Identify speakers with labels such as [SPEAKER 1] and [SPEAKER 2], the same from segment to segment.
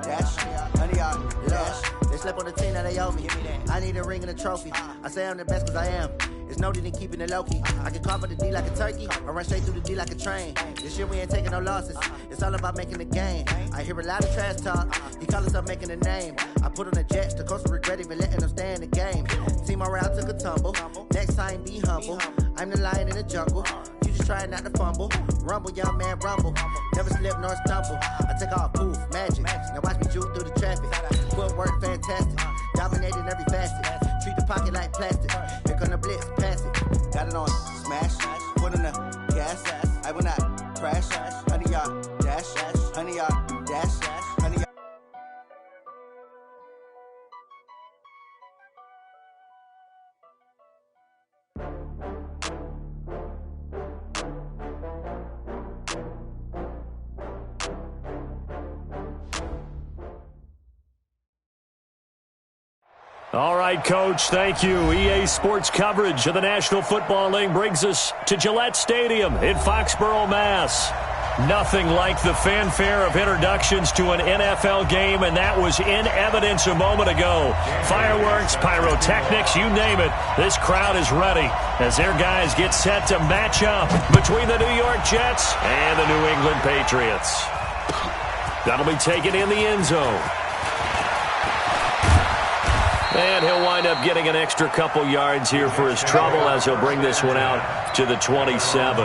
[SPEAKER 1] dash, 100-yard dash. They slept on the team, now they owe me. I need a ring and a trophy. I say I'm the best because I am. There's no need in keeping it low-key. I can cover the D like a turkey or run straight through the D like a train. This year we ain't taking no losses. It's all about making the game. I hear a lot of trash talk. He call us up making a name. I put on the Jets. The coach will regret even letting them stay in the game. Team morale took a tumble. Next time, be humble. I'm the lion in the jungle. You just trying not to fumble. Rumble, young man, rumble. Never slip nor stumble. I take off, poof, magic. Now watch me juke through the traffic. Footwork, fantastic. Dominating every facet. Treat the pocket like plastic. Here come the blitz, pass it. Got it on, smash. Put on the gas. I will not crash. 100-yard dash. 100-yard dash. 100-yard.
[SPEAKER 2] All right, Coach, thank you. EA Sports coverage of the National Football League brings us to Gillette Stadium in Foxborough, Mass. Nothing like the fanfare of introductions to an NFL game, and that was in evidence a moment ago. Fireworks, pyrotechnics, you name it. This crowd is ready as their guys get set to match up between the New York Jets and the New England Patriots. That'll be taken in the end zone. And he'll wind up getting an extra couple yards here for his trouble as he'll bring this one out to the 27.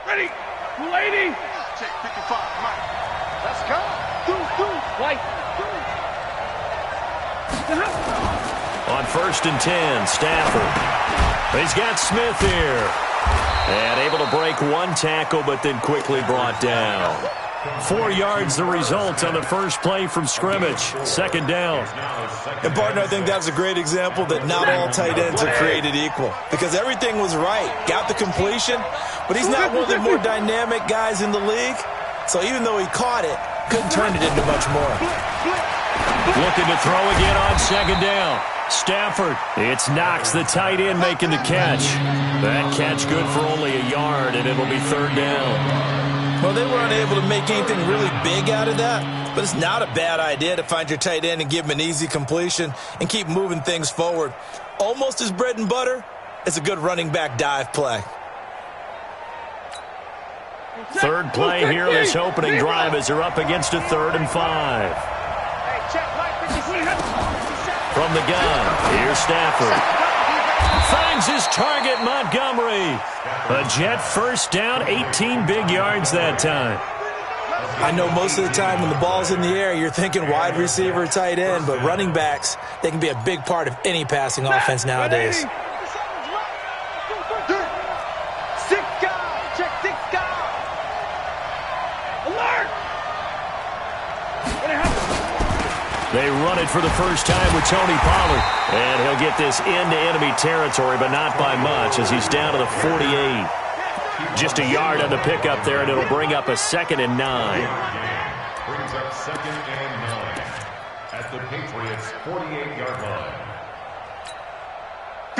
[SPEAKER 3] Ready, lady. Check 55, Mike. Let's go. White.
[SPEAKER 2] On 1st and 10, Stafford. He's got Smith here. And able to break one tackle, but then quickly brought down. 4 yards the result on the first play from scrimmage. 2nd down.
[SPEAKER 4] And, partner, I think that's a great example that not all tight ends are created equal. Because everything was right. Got the completion, but he's not one of the more dynamic guys in the league. So even though he caught it, couldn't turn it into much more.
[SPEAKER 2] Looking to throw again on 2nd down. Stafford. It's Knox, the tight end, making the catch. That catch good for only a yard, and it'll be 3rd down.
[SPEAKER 4] Well, they were unable to make anything really big out of that, but it's not a bad idea to find your tight end and give him an easy completion and keep moving things forward. Almost his bread and butter. It's a good running back dive play.
[SPEAKER 2] 3rd play here in this opening drive as they're up against a 3rd and 5. From the gun, here's Stafford. Finds his target, Montgomery. A Jet first down, 18 big yards that time.
[SPEAKER 4] I know most of the time when the ball's in the air, you're thinking wide receiver, tight end, but running backs, they can be a big part of any passing offense nowadays.
[SPEAKER 2] They run it for the first time with Tony Pollard. And he'll get this into enemy territory, but not by much as he's down to the 48. Just a yard on the pickup there, and it'll bring up a 2nd and 9.
[SPEAKER 5] Brings up 2nd and 9 at the Patriots' 48-yard line.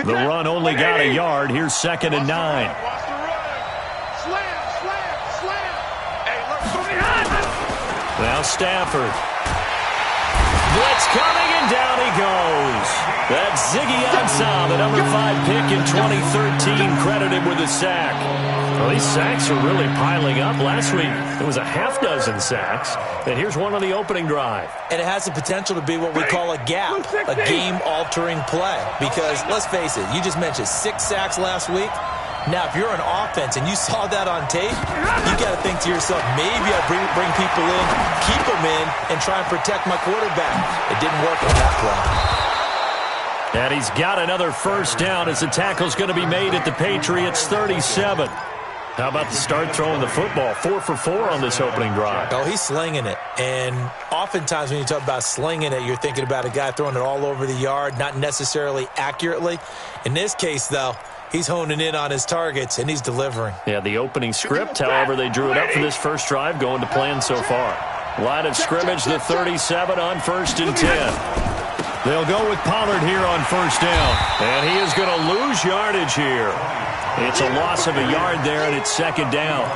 [SPEAKER 2] The run only got a yard. Here's 2nd and 9. Now Stafford. Blitz coming, and down he goes. That's Ziggy Ansah, the number 5 pick in 2013, credited with a sack. Well, these sacks are really piling up. Last week, it was a half dozen sacks. And here's one on the opening drive.
[SPEAKER 4] And it has the potential to be what we call a gap, a game-altering play. Because, let's face it, you just mentioned 6 sacks last week. Now, if you're an offense and you saw that on tape, you got to think to yourself, maybe I bring people in, keep them in, and try and protect my quarterback. It didn't work on that play.
[SPEAKER 2] And he's got another first down as the tackle's going to be made at the Patriots' 37. How about the start throwing the football? 4 for 4 on this opening drive.
[SPEAKER 4] Oh, he's slinging it. And oftentimes when you talk about slinging it, you're thinking about a guy throwing it all over the yard, not necessarily accurately. In this case, though, he's honing in on his targets, and he's delivering.
[SPEAKER 2] Yeah, the opening script, however, they drew it up for this first drive, going to plan so far. Line of scrimmage, the 37 on 1st and 10. They'll go with Pollard here on 1st down. And he is going to lose yardage here. It's a loss of a yard there, and it's 2nd down.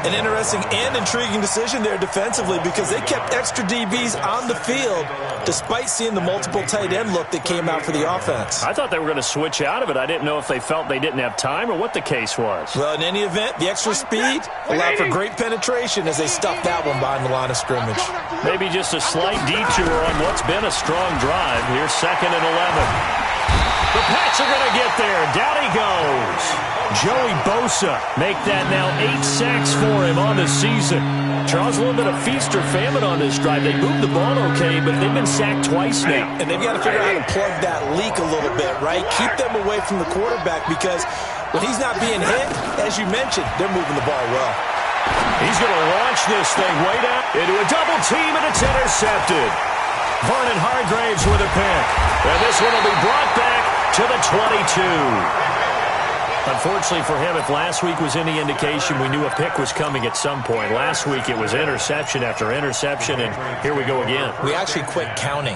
[SPEAKER 4] An interesting and intriguing decision there defensively because they kept extra DBs on the field despite seeing the multiple tight end look that came out for the offense.
[SPEAKER 2] I thought they were going to switch out of it. I didn't know if they felt they didn't have time or what the case was.
[SPEAKER 4] Well, in any event, the extra speed allowed for great penetration as they stuffed that one behind the line of scrimmage.
[SPEAKER 2] Maybe just a slight detour on what's been a strong drive. Here's 2nd and 11. The Pats are going to get there. Down he goes. Joey Bosa make that now 8 sacks for him on the season. Charles, a little bit of feast or famine on this drive. They moved the ball okay, but they've been sacked twice now.
[SPEAKER 4] And they've got to figure out how to plug that leak a little bit, right? Keep them away from the quarterback because when he's not being hit, as you mentioned, they're moving the ball well.
[SPEAKER 2] He's going to launch this thing way down into a double team, and it's intercepted. Vernon Hargraves with a pick. And this one will be brought back to the 22. Unfortunately for him, if last week was any indication, we knew a pick was coming at some point. Last week it was interception after interception, and here we go again.
[SPEAKER 4] We actually quit counting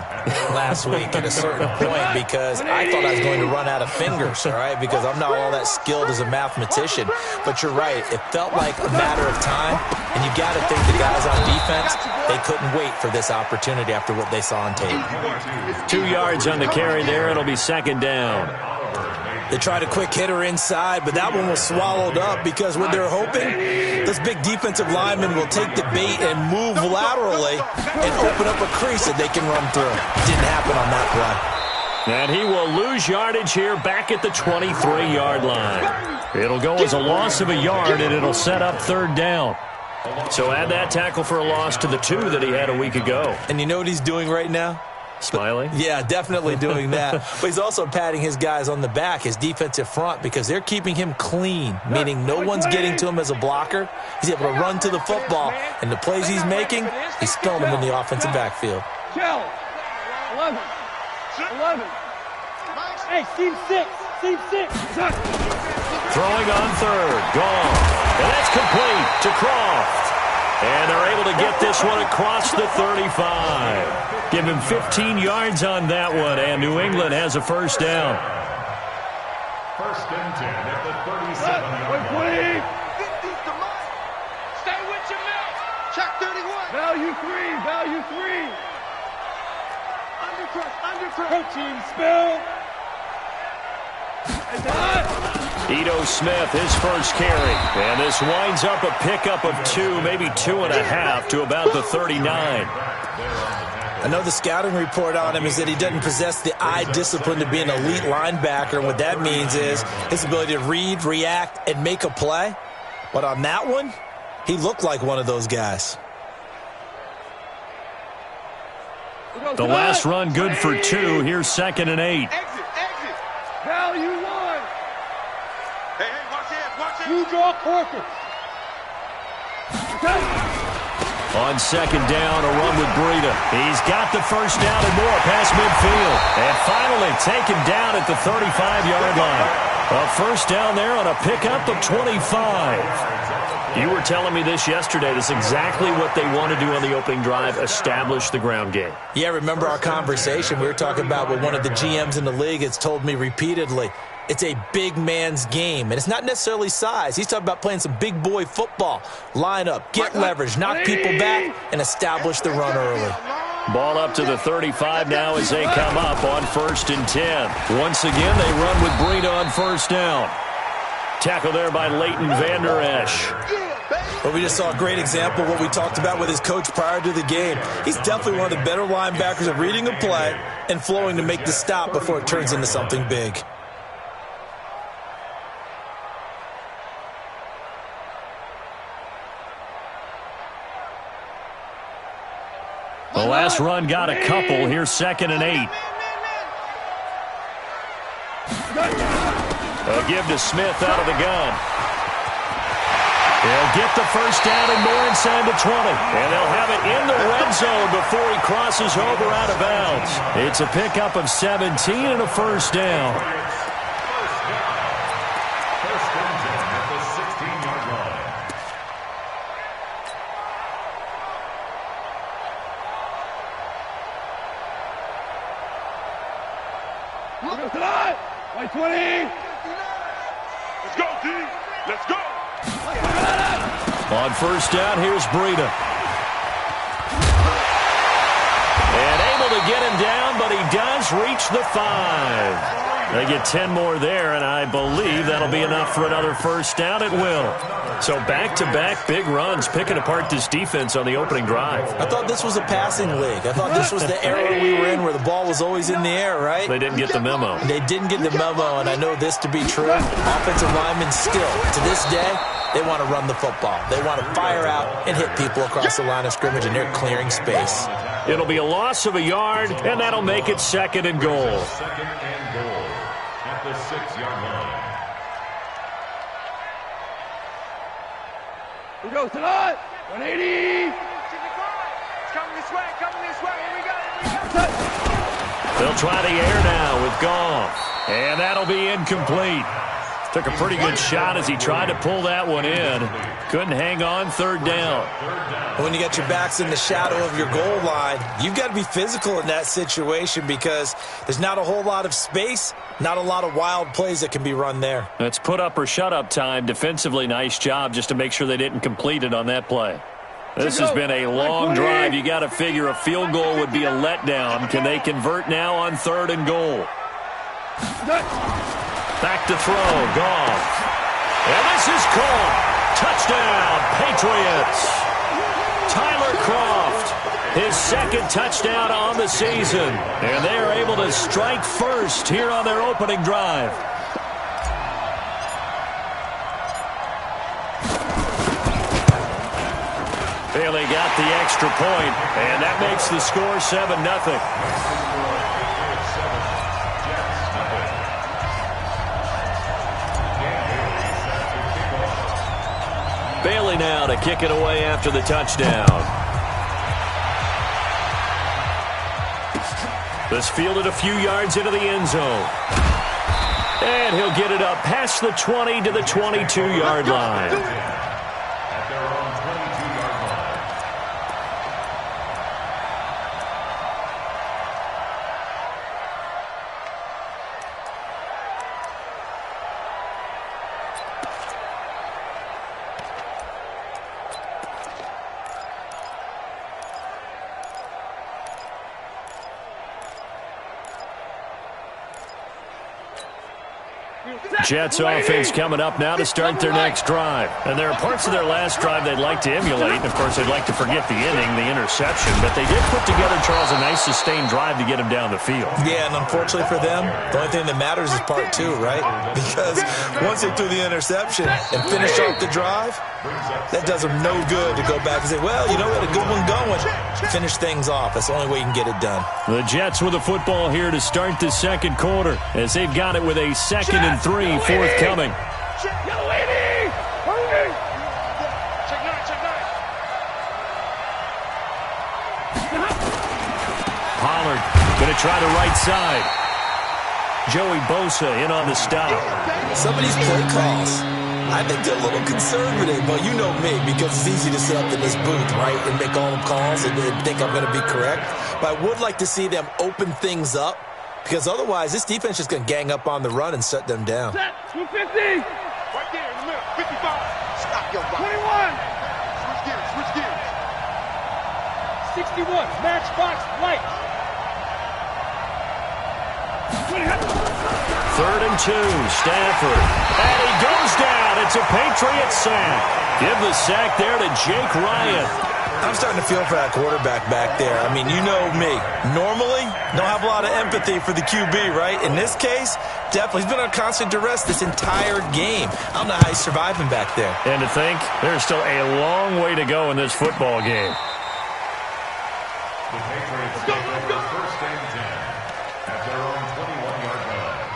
[SPEAKER 4] last week at a certain point because I thought I was going to run out of fingers, all right, because I'm not all that skilled as a mathematician. But you're right. It felt like a matter of time, and you got to think the guys on defense, they couldn't wait for this opportunity after what they saw on tape.
[SPEAKER 2] 2 yards on the carry there. It'll be 2nd down.
[SPEAKER 4] They tried a quick hitter inside, but that one was swallowed up because what they're hoping, this big defensive lineman will take the bait and move laterally and open up a crease that they can run through. Didn't happen on that play.
[SPEAKER 2] And he will lose yardage here back at the 23-yard line. It'll go as a loss of a yard, and it'll set up 3rd down. So add that tackle for a loss to the 2 that he had a week ago.
[SPEAKER 4] And you know what he's doing right now?
[SPEAKER 2] Smiling?
[SPEAKER 4] Yeah, definitely doing that. But he's also patting his guys on the back, his defensive front, because they're keeping him clean, meaning no one's getting to him as a blocker. He's able to run to the football, and the plays he's making, he's spilling them in the offensive backfield.
[SPEAKER 3] 11. Hey, seam 6.
[SPEAKER 2] Throwing on 3rd. Gone. And that's complete to Croft. And they're able to get this one across the 35. Give him 15 yards on that one, and New England has a 1st down.
[SPEAKER 5] 1st and 10 at the 37-yard line.
[SPEAKER 3] Stay with your man. Check 31. Value 3. Undercut. Protein spill.
[SPEAKER 2] Ito Smith, his first carry. And this winds up a pickup of 2, maybe 2.5 to about the 39.
[SPEAKER 4] I know the scouting report on him is that he doesn't possess the eye discipline to be an elite linebacker. And what that means is his ability to read, react, and make a play. But on that one, he looked like one of those guys.
[SPEAKER 2] The last run good for 2. Here's 2nd and 8.
[SPEAKER 3] Value 1. Hey, watch it. You draw Corker.
[SPEAKER 2] On 2nd down, a run with Breida. He's got the 1st down and more past midfield. And finally taken down at the 35-yard line. A 1st down there on a pickup of 25. You were telling me this yesterday. This is exactly what they want to do on the opening drive, establish the ground game.
[SPEAKER 4] Yeah, remember our conversation. We were talking about what one of the GMs in the league has told me repeatedly. It's a big man's game, and it's not necessarily size. He's talking about playing some big boy football. Line up, get leverage, knock people back, and establish the run early.
[SPEAKER 2] Ball up to the 35 now as they come up on 1st and 10. Once again, they run with Breida on 1st down. Tackle there by Leighton Vander Esch.
[SPEAKER 4] Well, we just saw a great example of what we talked about with his coach prior to the game. He's definitely one of the better linebackers at reading a play and flowing to make the stop before it turns into something big.
[SPEAKER 2] The last run got a couple. Here's 2nd and 8. A give to Smith out of the gun. They'll get the 1st down and more inside the 20. And they'll have it in the red zone before he crosses over out of bounds. It's a pickup of 17 and a 1st down.
[SPEAKER 5] First and 10 at the 16-yard line.
[SPEAKER 3] White 20. Let's go, D. Let's go.
[SPEAKER 2] On first down, here's Breida. And able to get him down, but he does reach the 5. They get 10 more there, and I believe that'll be enough for another first down. It will. So back-to-back big runs, picking apart this defense on the opening drive.
[SPEAKER 4] I thought this was a passing league. I thought this was the era we were in where the ball was always in the air, right?
[SPEAKER 2] They didn't get the memo.
[SPEAKER 4] They didn't get the memo, and I know this to be true. Offensive linemen still, to this day, they want to run the football. They want to fire out and hit people across the line of scrimmage, and they're clearing space.
[SPEAKER 2] It'll be a loss of a yard, and that'll make it 2nd and goal.
[SPEAKER 5] 2nd and goal at the 6-yard line.
[SPEAKER 3] We go tonight. 180. Coming this way. Here we go.
[SPEAKER 2] They'll try the air now with Goff. And that'll be incomplete. Took a pretty good shot as he tried to pull that one in. Couldn't hang on, 3rd down.
[SPEAKER 4] When you got your backs in the shadow of your goal line, you've got to be physical in that situation because there's not a whole lot of space, not a lot of wild plays that can be run there.
[SPEAKER 2] That's put up or shut up time. Defensively, nice job just to make sure they didn't complete it on that play. This has been a long drive. You got to figure a field goal would be a letdown. Can they convert now on 3rd and goal? Back to throw, Goff. And this is caught. Touchdown, Patriots. Tyler Kroft, his 2nd touchdown on the season. And they are able to strike first here on their opening drive. Bailey got the extra point, and that makes the score 7-0. Bailey now to kick it away after the touchdown. This fielded a few yards into the end zone. And he'll get it up past the 20 to the 22-yard line.
[SPEAKER 5] At their own 22-yard line.
[SPEAKER 2] Jets offense coming up now to start their next drive. And there are parts of their last drive they'd like to emulate. And, of course, they'd like to forget the inning, the interception. But they did put together, Charles, a nice sustained drive to get him down the field.
[SPEAKER 4] Yeah, and unfortunately for them, the only thing that matters is part 2, right? Because once they threw the interception and finished off the drive, that does them no good to go back and say, well, you know, we had a good one going. Finish things off. That's the only way you can get it done.
[SPEAKER 2] The Jets with the football here to start the 2nd quarter as they've got it with a 2nd and 3 forthcoming. Pollard going to try to right side. Joey Bosa in on the stop.
[SPEAKER 4] Some of these play calls, I think they're a little conservative, but you know me, because it's easy to sit up in this booth, right, and make all the calls and think I'm going to be correct. But I would like to see them open things up, because otherwise this defense is going to gang up on the run and shut them down.
[SPEAKER 3] Set, 250. Right there in the middle, 55. Stop your body. 21. Switch gears. 61, matchbox light.
[SPEAKER 2] 3rd and 2, Stafford. And he goes down. It's a Patriot sack. Give the sack there to Jake Ryan.
[SPEAKER 4] I'm starting to feel for that quarterback back there. I mean, you know me. Normally, don't have a lot of empathy for the QB, right? In this case, definitely. He's been on constant duress this entire game. I don't know how he's surviving back there.
[SPEAKER 2] And to think, there's still a long way to go in this football game.
[SPEAKER 5] The Patriots take over 1st and 10 at their own 21-yard line.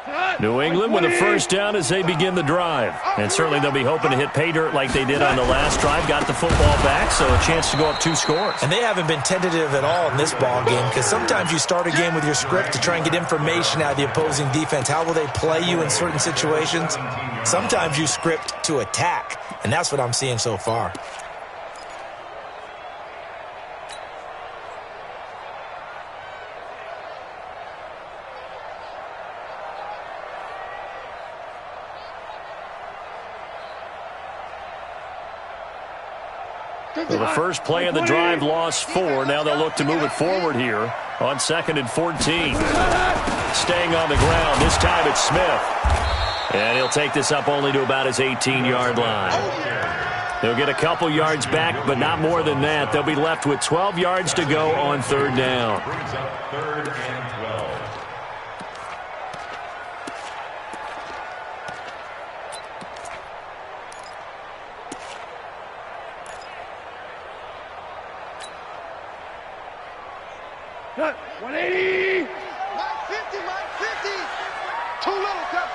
[SPEAKER 3] Cut.
[SPEAKER 2] New England with a first down as they begin the drive. And certainly they'll be hoping to hit pay dirt like they did on the last drive. Got the football back, so a chance to go up 2 scores.
[SPEAKER 4] And they haven't been tentative at all in this ball game, because sometimes you start a game with your script to try and get information out of the opposing defense. How will they play you in certain situations? Sometimes you script to attack, and that's what I'm seeing so far.
[SPEAKER 2] So the first play of the drive lost 4. Now they'll look to move it forward here on 2nd and 14. Staying on the ground. This time it's Smith. And he'll take this up only to about his 18-yard line. They'll get a couple yards back, but not more than that. They'll be left with 12 yards to go on 3rd down.
[SPEAKER 5] Brings up 3rd and 12.
[SPEAKER 3] Cut. 180. Mike 50, Mike 50. Too little, cut.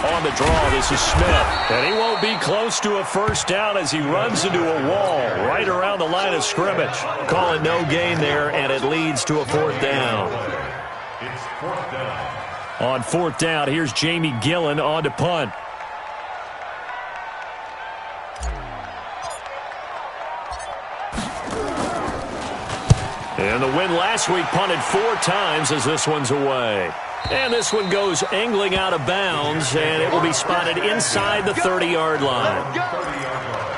[SPEAKER 2] On the draw, this is Smith. And he won't be close to a first down as he runs into a wall right around the line of scrimmage. Call it no gain there, and it leads to a 4th down.
[SPEAKER 5] It's 4th down.
[SPEAKER 2] On 4th down, here's Jamie Gillen on to punt. And the win last week punted 4 times as this one's away. And this one goes angling out of bounds, and it will be spotted inside the 30-yard line.
[SPEAKER 5] 30-yard line.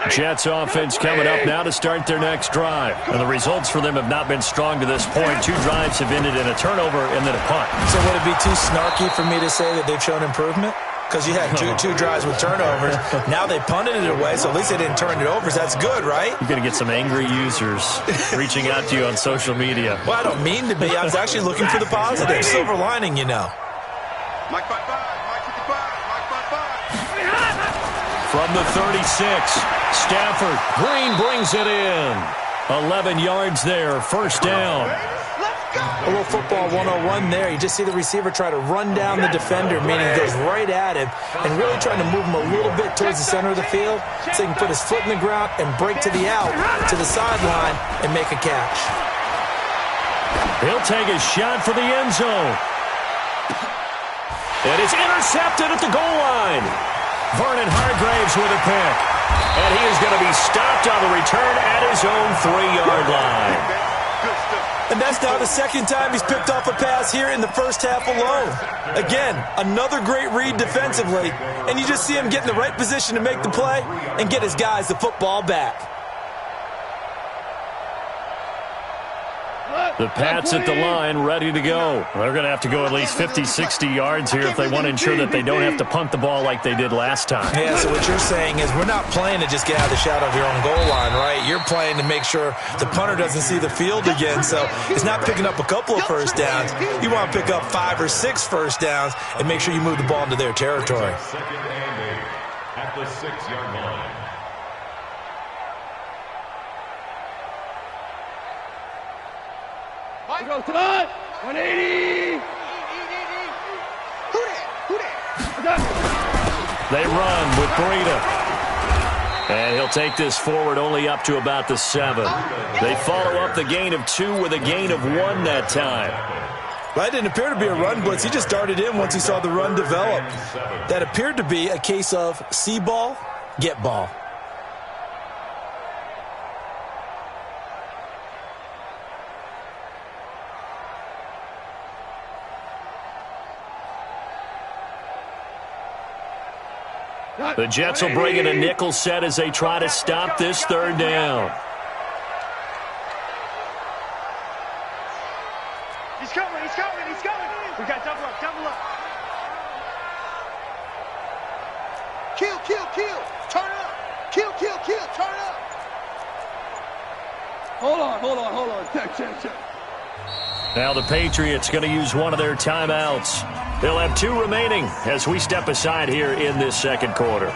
[SPEAKER 2] Jets offense coming up now to start their next drive. And the results for them have not been strong to this point. 2 drives have ended in a turnover and then a punt.
[SPEAKER 4] So would it be too snarky for me to say that they've shown improvement? Because you had two drives with turnovers. Now they punted it away, so at least they didn't turn it over. So that's good, right?
[SPEAKER 2] You're going to get some angry users reaching out to you on social media.
[SPEAKER 4] Well, I don't mean to be. I was actually looking for the positive. Silver lining, you know.
[SPEAKER 3] Mike 55, Mike 55, Mike 55.
[SPEAKER 2] From the 36, Stafford. Green brings it in. 11 yards there, first down.
[SPEAKER 4] A little football 101 there. You just see the receiver try to run down the defender, meaning he goes right at him and really trying to move him a little bit towards the center of the field so he can put his foot in the ground and break to the out, to the sideline, and make a catch.
[SPEAKER 2] He'll take a shot for the end zone. And it's intercepted at the goal line. Vernon Hargraves with a pick. And he is going to be stopped on the return at his own 3-yard line.
[SPEAKER 4] And that's now the second time he's picked off a pass here in the first half alone. Again, another great read defensively. And you just see him get in the right position to make the play and get his guys the football back.
[SPEAKER 2] The Pats at the line ready to go. They're going to have to go at least 50, 60 yards here if they want to ensure that they don't have to punt the ball like they did last time.
[SPEAKER 4] Yeah, so what you're saying is we're not playing to just get out of the shadow of your own goal line, right? You're playing to make sure the punter doesn't see the field again. So it's not picking up a couple of first downs. You want to pick up 5 or 6 first downs and make sure you move the ball into their territory.
[SPEAKER 5] 2nd and 8 at the 6-yard line.
[SPEAKER 3] Go to the 180. Who that?
[SPEAKER 2] They run with Breida. And he'll take this forward only up to about the 7. They follow up the gain of 2 with a gain of 1 that time.
[SPEAKER 4] Well, that didn't appear to be a run blitz. He just darted in once he saw the run develop. That appeared to be a case of see ball, get ball.
[SPEAKER 2] The Jets will bring in a nickel set as they try to stop this 3rd down.
[SPEAKER 3] He's coming, he's coming, he's coming. We got double up, double up. Kill, kill, kill. Turn it up. Kill, kill, kill. Turn it up. Hold on. Check.
[SPEAKER 2] Now the Patriots going to use one of their timeouts. They'll have 2 remaining as we step aside here in this second quarter.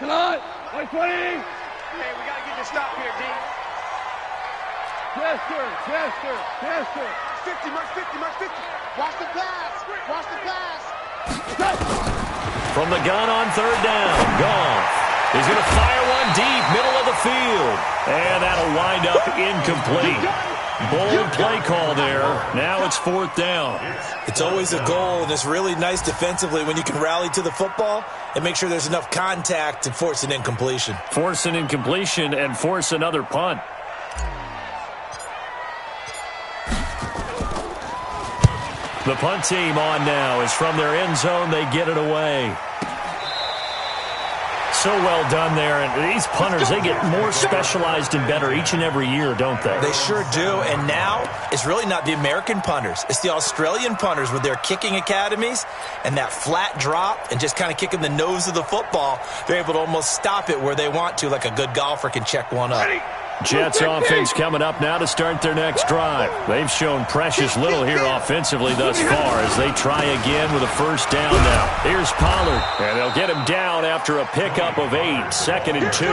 [SPEAKER 3] Come on! 120! Hey, we got to get this stop here, D. Yes, sir. Yes, sir. Yes, sir. 50, mark 50, mark 50. Watch the pass. Watch the pass.
[SPEAKER 2] From the gun on 3rd down, Goff. He's going to fire one deep, middle of the field. And that'll wind up incomplete. Bold play call there. Now it's 4th down.
[SPEAKER 4] It's always a goal, and it's really nice defensively when you can rally to the football and make sure there's enough contact to force an incompletion.
[SPEAKER 2] Force an incompletion and force another punt. The punt team on now is from their end zone. They get it away. So well done there. And these punters, they get more specialized and better each and every year, don't they?
[SPEAKER 4] They sure do. And now it's really not the American punters. It's the Australian punters with their kicking academies and that flat drop and just kind of kicking the nose of the football. They're able to almost stop it where they want to, like a good golfer can check one up.
[SPEAKER 2] Jets offense coming up now to start their next drive. They've shown precious little here offensively thus far as they try again with a 1st down now. Here's Pollard, and they'll get him down after a pickup of 8, 2nd and 2.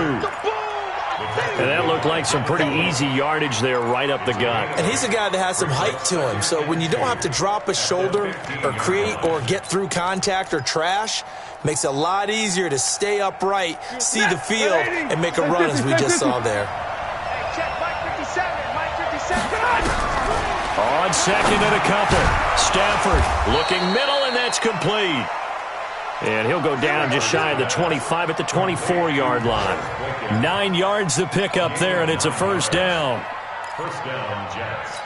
[SPEAKER 2] And that looked like some pretty easy yardage there right up the gut.
[SPEAKER 4] And he's a guy that has some height to him, so when you don't have to drop a shoulder or create or get through contact or trash, makes it a lot easier to stay upright, see the field, and make a run as we just saw there.
[SPEAKER 2] On 2nd and a couple. Stafford looking middle, and that's complete. And he'll go down just shy of the 25 at the 24-yard line. 9 yards to pick up there, and it's a 1st down.
[SPEAKER 5] 1st down, Jets.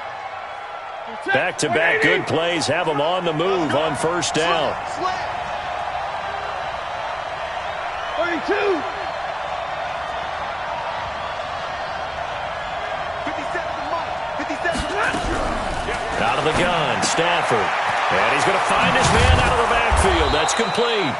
[SPEAKER 2] Back-to-back good plays have them on the move on 1st down.
[SPEAKER 3] 32.
[SPEAKER 2] Out of the gun, Stafford. And he's going to find his man out of the backfield. That's complete.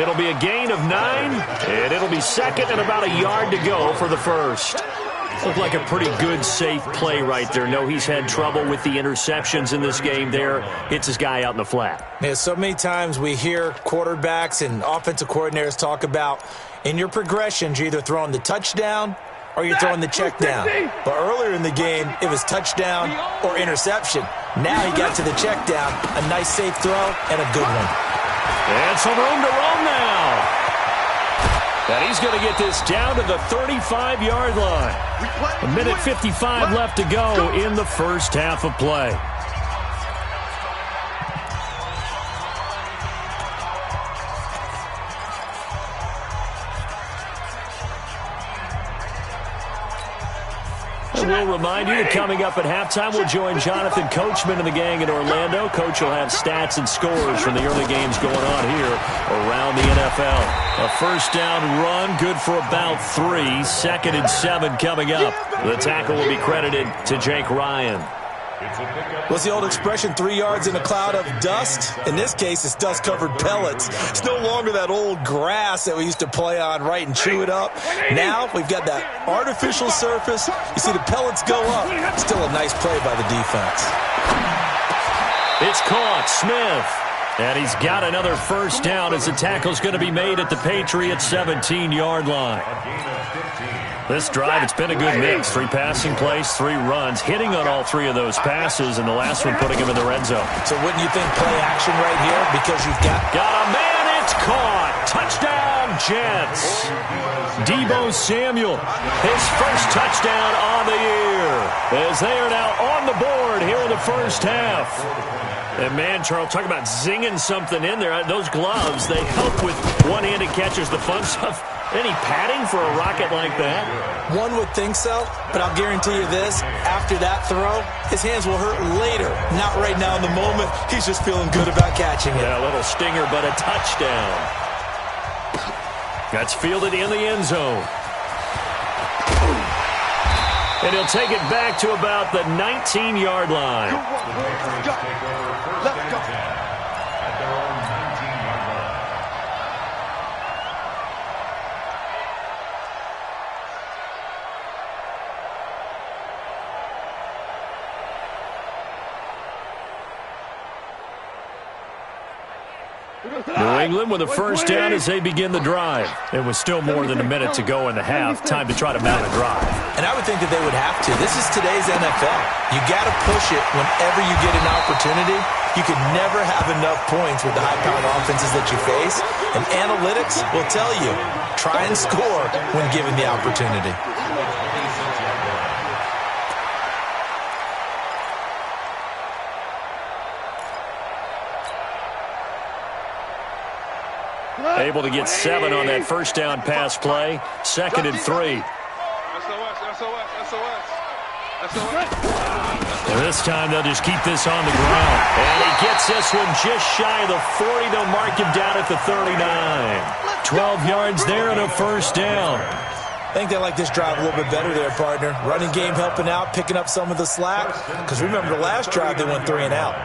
[SPEAKER 2] It'll be a gain of 9, and it'll be 2nd and about a yard to go for the 1st. Looked like a pretty good, safe play right there. No, he's had trouble with the interceptions in this game there. Hits his guy out in the flat.
[SPEAKER 4] Yeah, so many times we hear quarterbacks and offensive coordinators talk about in your progressions, you're either throwing the touchdown or you're throwing the check down. But earlier in the game, it was touchdown or interception. Now he got to the check down. A nice safe throw and a good one.
[SPEAKER 2] And some room to roam now. And he's going to get this down to the 35-yard line. 1:55 left to go in the 1st half of play. We'll remind you that coming up at halftime, we'll join Jonathan Coachman and the gang in Orlando. Coach will have stats and scores from the early games going on here around the NFL. A 1st down run, good for about 3. 2nd and 7 coming up. The tackle will be credited to Jake Ryan.
[SPEAKER 4] What's the old expression, 3 yards in a cloud of dust? In this case, it's dust-covered pellets. It's no longer that old grass that we used to play on, right, and chew it up. Now we've got that artificial surface. You see the pellets go up. Still a nice play by the defense.
[SPEAKER 2] It's caught. Smith. And he's got another 1st down as the tackle's going to be made at the Patriots' 17-yard line. This drive, it's been a good mix. 3 passing plays, 3 runs, hitting on all 3 of those passes, and the last one putting him in the red zone.
[SPEAKER 4] So wouldn't you think play action right here because you've got
[SPEAKER 2] a man, it's caught. Touchdown, Jets. Deebo Samuel, his 1st touchdown on the year, as they are now on the board here in the 1st half. And, man, Charles, talk about zinging something in there. Those gloves, they help with one-handed catches, the fun stuff. Any padding for a rocket like that?
[SPEAKER 4] One would think so, but I'll guarantee you this. After that throw, his hands will hurt later. Not right now in the moment. He's just feeling good about catching it.
[SPEAKER 2] Yeah, a little stinger, but a touchdown. That's fielded in the end zone. And he'll take it back to about the 19-yard line.
[SPEAKER 5] The Patriots take over first and 10 at their own 19-yard line.
[SPEAKER 2] New England with a first down as they begin the drive. It was still more than a minute to go in the half. Time to try to mount a drive.
[SPEAKER 4] And I would think that they would have to. This is today's NFL. You got to push it whenever you get an opportunity. You can never have enough points with the high-powered offenses that you face. And analytics will tell you, try and score when given the opportunity.
[SPEAKER 2] Able to get 7 on that first down pass play. 2nd and 3. And this time they'll just keep this on the ground. And he gets this one just shy of the 40. They'll mark him down at the 39. 12 yards there and a first down.
[SPEAKER 4] I think they like this drive a little bit better there, partner. Running game helping out, picking up some of the slack. Because remember, the last drive they went 3 and out.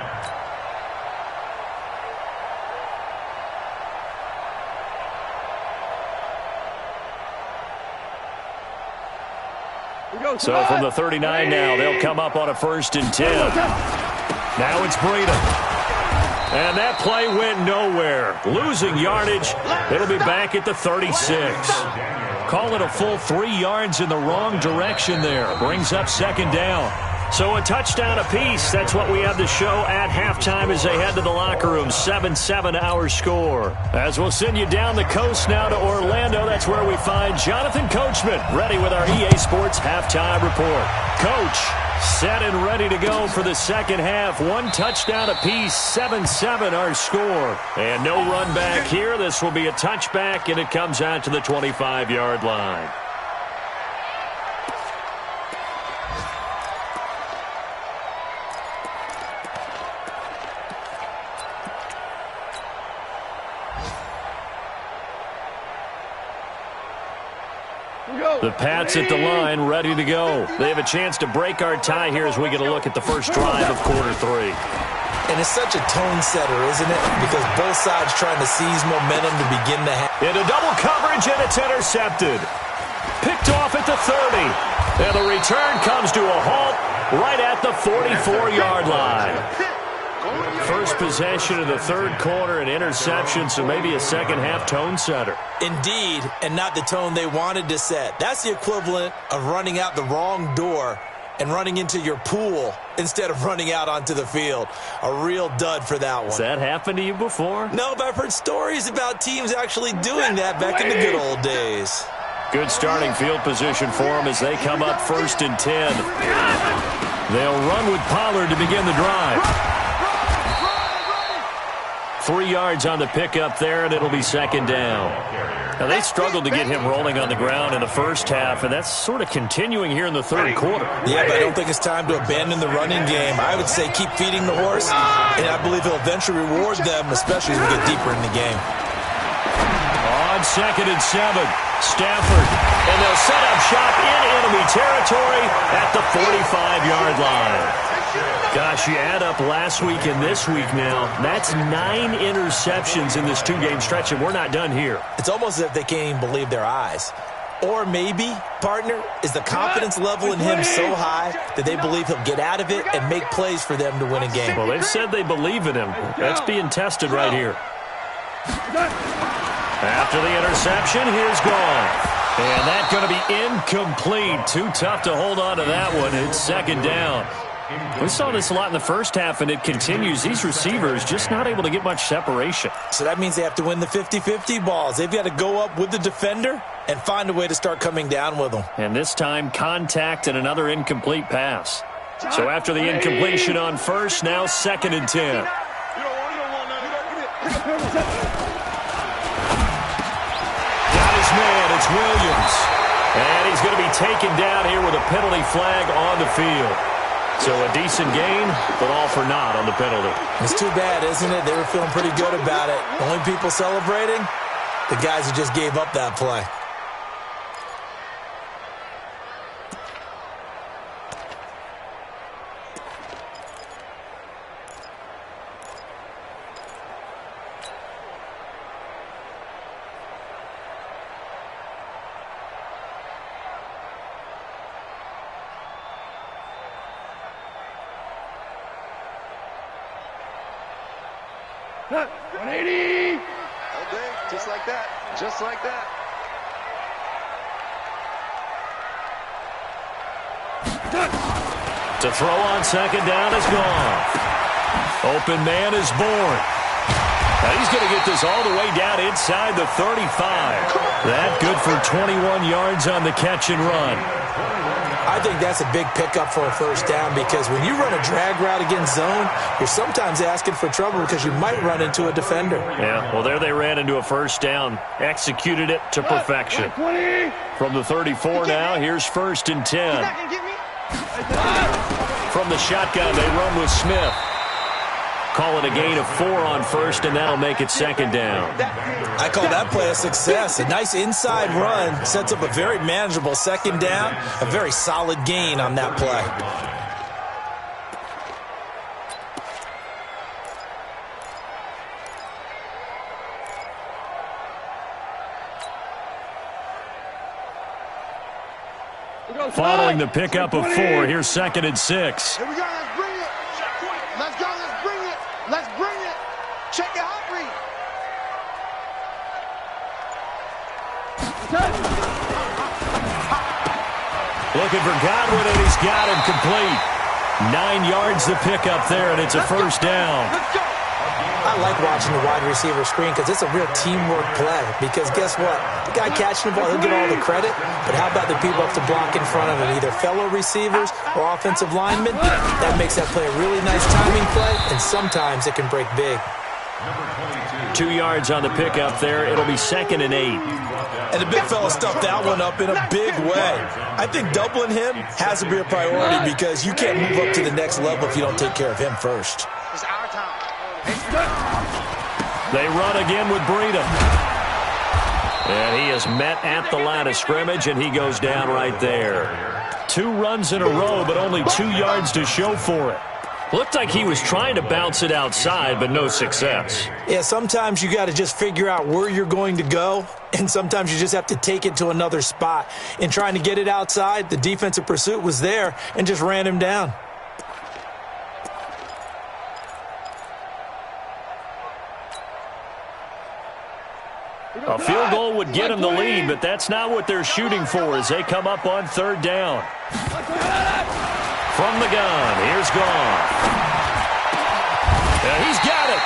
[SPEAKER 2] So from the 39 now, they'll come up on a 1st and 10. Now it's Breida. And that play went nowhere. Losing yardage. It'll be back at the 36. Call it a full 3 yards in the wrong direction there. Brings up 2nd down. So a touchdown apiece. That's what we have to show at halftime as they head to the locker room. 7-7 our score. As we'll send you down the coast now to Orlando, that's where we find Jonathan Coachman ready with our EA Sports halftime report. Coach, set and ready to go for the second half. 1 touchdown apiece. 7-7 our score. And no run back here. This will be a touchback, and it comes out to the 25-yard line. The Pats at the line, ready to go. They have a chance to break our tie here as we get a look at the first drive of quarter 3.
[SPEAKER 4] And it's such a tone setter, isn't it? Because both sides trying to seize momentum to begin the half.
[SPEAKER 2] Into double coverage, and it's intercepted. Picked off at the 30. And the return comes to a halt right at the 44-yard line. First possession of the 3rd quarter, an interception, so maybe a second-half tone setter.
[SPEAKER 4] Indeed, and not the tone they wanted to set. That's the equivalent of running out the wrong door and running into your pool instead of running out onto the field. A real dud for that one.
[SPEAKER 2] Has that happened to you before?
[SPEAKER 4] No, but I've heard stories about teams actually doing that back in the good old days.
[SPEAKER 2] Good starting field position for them as they come up 1st and 10. They'll run with Pollard to begin the drive. 3 yards on the pickup there, and it'll be 2nd down. Now, they struggled to get him rolling on the ground in the first half, and that's sort of continuing here in the 3rd quarter.
[SPEAKER 4] Yeah, but I don't think it's time to abandon the running game. I would say keep feeding the horse, and I believe he'll eventually reward them, especially as we get deeper in the game.
[SPEAKER 2] On 2nd and 7, Stafford, and they'll set up shop in enemy territory at the 45-yard line. Gosh, you add up last week and this week now, that's 9 interceptions in this 2-game stretch, and we're not done here.
[SPEAKER 4] It's almost as if they can't even believe their eyes. Or maybe, partner, is the confidence level in him so high that they believe he'll get out of it and make plays for them to win a game.
[SPEAKER 2] Well, they've said they believe in him. That's being tested right here. After the interception, here's Goff. And that's going to be incomplete. Too tough to hold on to that one. It's 2nd down. We saw this a lot in the first half, and it continues. These receivers just not able to get much separation.
[SPEAKER 4] So that means they have to win the 50-50 balls. They've got to go up with the defender and find a way to start coming down with them.
[SPEAKER 2] And this time, contact and another incomplete pass. So after the incompletion on 1st, now 2nd and 10. Got his man. It's Williams. And he's going to be taken down here with a penalty flag on the field. So a decent gain, but all for naught on the penalty.
[SPEAKER 4] It's too bad, isn't it? They were feeling pretty good about it. Only people celebrating, the guys who just gave up that play.
[SPEAKER 3] 180. Okay, just like that. Just like that.
[SPEAKER 2] To throw on second down is gone. Open man is born. Now he's going to get this all the way down inside the 35. That good for 21 yards on the catch and run.
[SPEAKER 4] I think that's a big pickup for a first down because when you run a drag route against zone, you're sometimes asking for trouble because you might run into a defender.
[SPEAKER 2] Yeah, well, there they ran into a first down. Executed it to perfection. From the 34 now, here's 1st and 10. From the shotgun, they run with Smith. Call it a gain of 4 on first, and that'll make it second down.
[SPEAKER 4] I call that play a success. A nice inside run sets up a very manageable second down, a very solid gain on that play.
[SPEAKER 2] Following the pickup of 4, here's 2nd and 6.
[SPEAKER 3] Here we go, let's bring it. Let's go, let's bring it. Let's bring it. Check your hot read.
[SPEAKER 2] Looking for Godwin, and he's got him complete. 9 yards the pickup there, and it's a first down.
[SPEAKER 4] I like watching the wide receiver screen because it's a real teamwork play. Because guess what? The guy catching the ball, he'll get all the credit. But how about the people up to block in front of him, either fellow receivers or offensive linemen? That makes that play a really nice timing play, and sometimes it can break big.
[SPEAKER 2] 2 yards on the pickup there. It'll be 2nd and 8.
[SPEAKER 4] And the big fella stuffed that one up in a big way. I think doubling him has to be a priority because you can't move up to the next level if you don't take care of him first.
[SPEAKER 3] It's our time.
[SPEAKER 2] They run again with Breida. And he is met at the line of scrimmage, and he goes down right there. 2 runs in a row, but only 2 yards to show for it. Looked like he was trying to bounce it outside, but no success.
[SPEAKER 4] Yeah, sometimes you got to just figure out where you're going to go, and sometimes you just have to take it to another spot. In trying to get it outside, the defensive pursuit was there and just ran him down.
[SPEAKER 2] A field goal would get them the lead, but that's not what they're shooting for as they come up on 3rd down. From the gun, here's Goff. And he's got it.